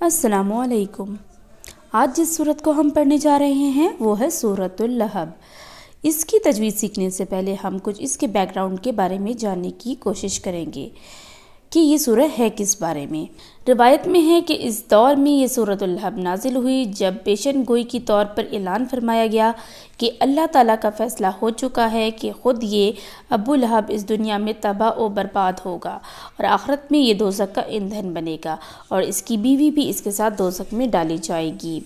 السلام علیکم۔ آج جس سورت کو ہم پڑھنے جا رہے ہیں وہ ہے سورۃ اللہب۔ اس کی تجوید سیکھنے سے پہلے ہم کچھ اس کے بیک گراؤنڈ کے بارے میں جاننے کی کوشش کریں گے کہ یہ سورہ ہے کس بارے میں۔ روایت میں ہے کہ اس دور میں یہ سورۃ اللہب نازل ہوئی جب پیشن گوئی کی طور پر اعلان فرمایا گیا کہ اللہ تعالیٰ کا فیصلہ ہو چکا ہے کہ خود یہ ابو لہب اس دنیا میں تباہ و برباد ہوگا اور آخرت میں یہ دوزخ کا ایندھن بنے گا اور اس کی بیوی بھی اس کے ساتھ دوزخ میں ڈالی جائے گی،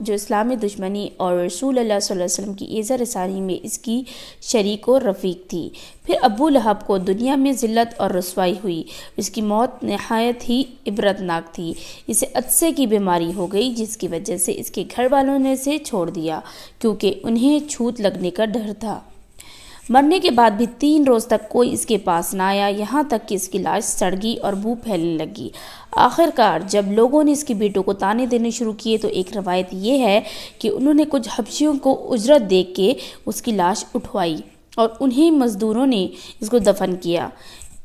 جو اسلامی دشمنی اور رسول اللہ صلی اللہ علیہ وسلم کی ایذا رسانی میں اس کی شریک و رفیق تھی۔ پھر ابو لہب کو دنیا میں ذلت اور رسوائی ہوئی، اس کی موت نہایت ہی عبرتناک تھی۔ اسے عطسے کی بیماری ہو گئی جس کی وجہ سے اس کے گھر والوں نے اسے چھوڑ دیا کیونکہ انہیں چھوت لگنے کا ڈر تھا۔ مرنے کے بعد بھی 3 روز تک کوئی اس کے پاس نہ آیا، یہاں تک کہ اس کی لاش سڑ گئی اور بو پھیلنے لگی۔ آخر کار جب لوگوں نے اس کے بیٹوں کو تانے دینے شروع کیے تو ایک روایت یہ ہے کہ انہوں نے کچھ حبشیوں کو اجرت دے کے اس کی لاش اٹھوائی اور انہیں مزدوروں نے اس کو دفن کیا۔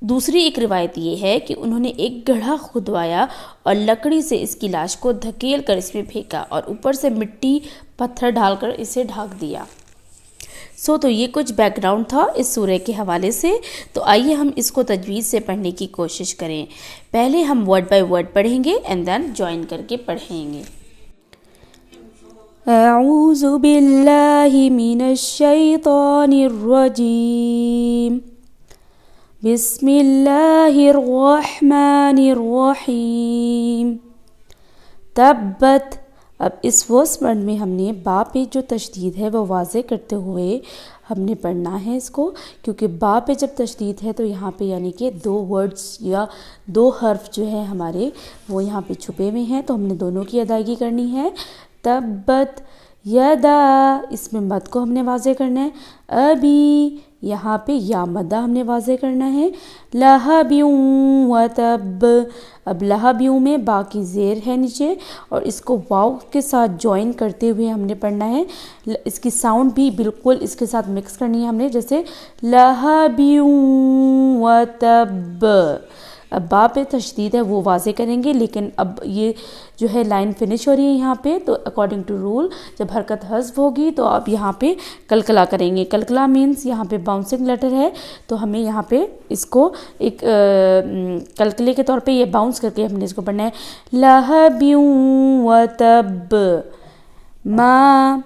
دوسری ایک روایت یہ ہے کہ انہوں نے ایک گڑھا کھدوایا اور لکڑی سے اس کی لاش کو دھکیل کر اس میں پھینکا اور اوپر سے مٹی پتھر ڈال کر اسے ڈھانک دیا۔ تو یہ کچھ بیک گراؤنڈ تھا اس سورہ کے حوالے سے۔ تو آئیے ہم اس کو تجوید سے پڑھنے کی کوشش کریں۔ پہلے ہم ورڈ بائی ورڈ پڑھیں گے اینڈ دین جوائن کر کے پڑھیں گے۔ اعوذ باللہ من الشیطان الرجیم، بسم اللہ الرحمن الرحیم۔ تبت، اب اس ورس ورڈ میں ہم نے با پہ جو تشدید ہے وہ واضح کرتے ہوئے ہم نے پڑھنا ہے اس کو، کیونکہ با پہ جب تشدید ہے تو یہاں پہ یعنی کہ 2 ورڈز یا 2 حرف جو ہے ہمارے وہ یہاں پہ چھپے ہوئے ہیں، تو ہم نے دونوں کی ادائیگی کرنی ہے۔ تبت یدا، اس میں مد کو ہم نے واضح کرنا ہے۔ ابی، یہاں پہ یا مدہ ہم نے واضح کرنا ہے۔ لہبیوں و تب، اب لہبیوں میں با کی زیر ہے نیچے اور اس کو واو کے ساتھ جوائن کرتے ہوئے ہم نے پڑھنا ہے۔ اس کی ساؤنڈ بھی بالکل اس کے ساتھ مکس کرنی ہے ہم نے، جیسے لہبیوں و تب۔ اب با پہ تشدید ہے وہ واضح کریں گے، لیکن اب یہ جو ہے لائن فنش ہو رہی ہے یہاں پہ، تو اکارڈنگ ٹو رول جب حرکت حذف ہوگی تو آپ یہاں پہ کلکلا کریں گے۔ کلکلا مینس یہاں پہ باؤنسنگ لیٹر ہے، تو ہمیں یہاں پہ اس کو ایک کلکلے کے طور پہ یہ باؤنس کر کے ہم نے اس کو پڑھنا ہے۔ لہبیوں و تب ما،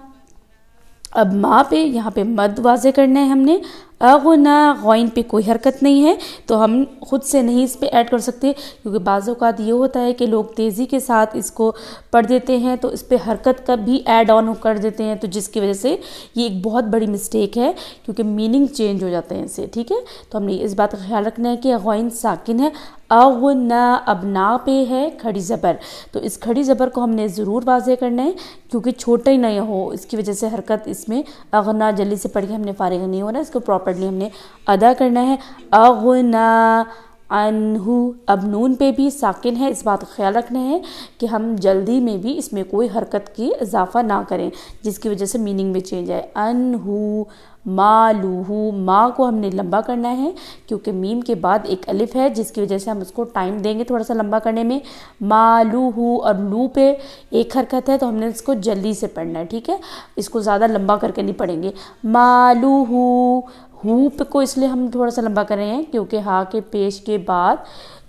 اب ما پہ یہاں پہ مد واضح کرنا ہے ہم نے۔ اغنا، غین پہ کوئی حرکت نہیں ہے تو ہم خود سے نہیں اس پہ ایڈ کر سکتے، کیونکہ بعض اوقات یہ ہوتا ہے کہ لوگ تیزی کے ساتھ اس کو پڑھ دیتے ہیں تو اس پہ حرکت کا بھی ایڈ آن کر دیتے ہیں، تو جس کی وجہ سے یہ ایک بہت بڑی مسٹیک ہے کیونکہ میننگ چینج ہو جاتے ہیں اس سے، ٹھیک ہے۔ تو ہم نے اس بات کا خیال رکھنا ہے کہ غین ساکن ہے۔ اغنا، اب نا پہ ہے کھڑی زبر، تو اس کھڑی زبر کو ہم نے ضرور واضح کرنا ہے کیونکہ چھوٹا ہی نہیں ہو، اس کی وجہ سے حرکت اس میں اغنا جلدی سے پڑھ کے ہم نے فارغ نہیں ہونا، اس کو پراپرلی ہم نے ادا کرنا ہے۔ اغنا عنہ، اب نون پہ بھی ساکن ہے، اس بات کا خیال رکھنا ہے کہ ہم جلدی میں بھی اس میں کوئی حرکت کی اضافہ نہ کریں جس کی وجہ سے میننگ میں چینج آئے۔ عنہ مالوہ، ما کو ہم نے لمبا کرنا ہے کیونکہ میم کے بعد ایک الف ہے جس کی وجہ سے ہم اس کو ٹائم دیں گے تھوڑا سا لمبا کرنے میں۔ مالوہ، اور لو پہ ایک حرکت ہے تو ہم نے اس کو جلدی سے پڑھنا ہے، ٹھیک ہے، اس کو زیادہ لمبا کر کے نہیں پڑھیں گے۔ مالوہ، ہو پہ کو اس لیے ہم تھوڑا سا لمبا کر رہے ہیں کیونکہ ہا کے پیش کے بعد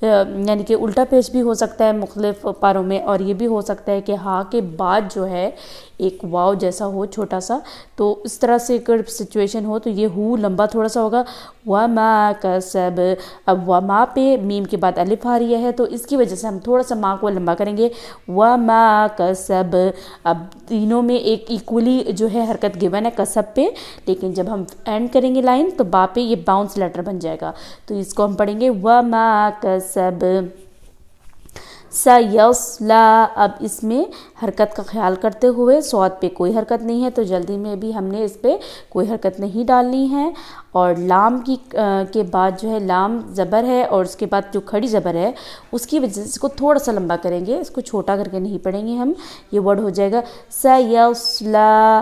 یعنی کہ الٹا پیش بھی ہو سکتا ہے مختلف پاروں میں، اور یہ بھی ہو سکتا ہے کہ ہا کے بعد جو ہے ایک واو جیسا ہو چھوٹا سا، تو اس طرح سے اگر سچویشن ہو تو یہ ہو لمبا تھوڑا سا ہوگا۔ وما کسب، اب وما پہ میم کے بعد الف آ رہی ہے تو اس کی وجہ سے ہم تھوڑا سا ما کو لمبا کریں گے۔ وما کسب، اب تینوں میں ایک ایکولی جو ہے حرکت گیون ہے کسب پہ، لیکن جب ہم اینڈ کریں گے لائن تو با پہ یہ باؤنس لیٹر بن جائے گا، تو اس کو ہم پڑھیں گے وما کسب۔ سیصلا، اب اس میں حرکت کا خیال کرتے ہوئے صاد پہ کوئی حرکت نہیں ہے تو جلدی میں بھی ہم نے اس پہ کوئی حرکت نہیں ڈالنی ہے، اور لام کی کے بعد جو ہے لام زبر ہے اور اس کے بعد جو کھڑی زبر ہے اس کی وجہ سے اس کو تھوڑا سا لمبا کریں گے، اس کو چھوٹا کر کے نہیں پڑھیں گے ہم، یہ ورڈ ہو جائے گا سیصلا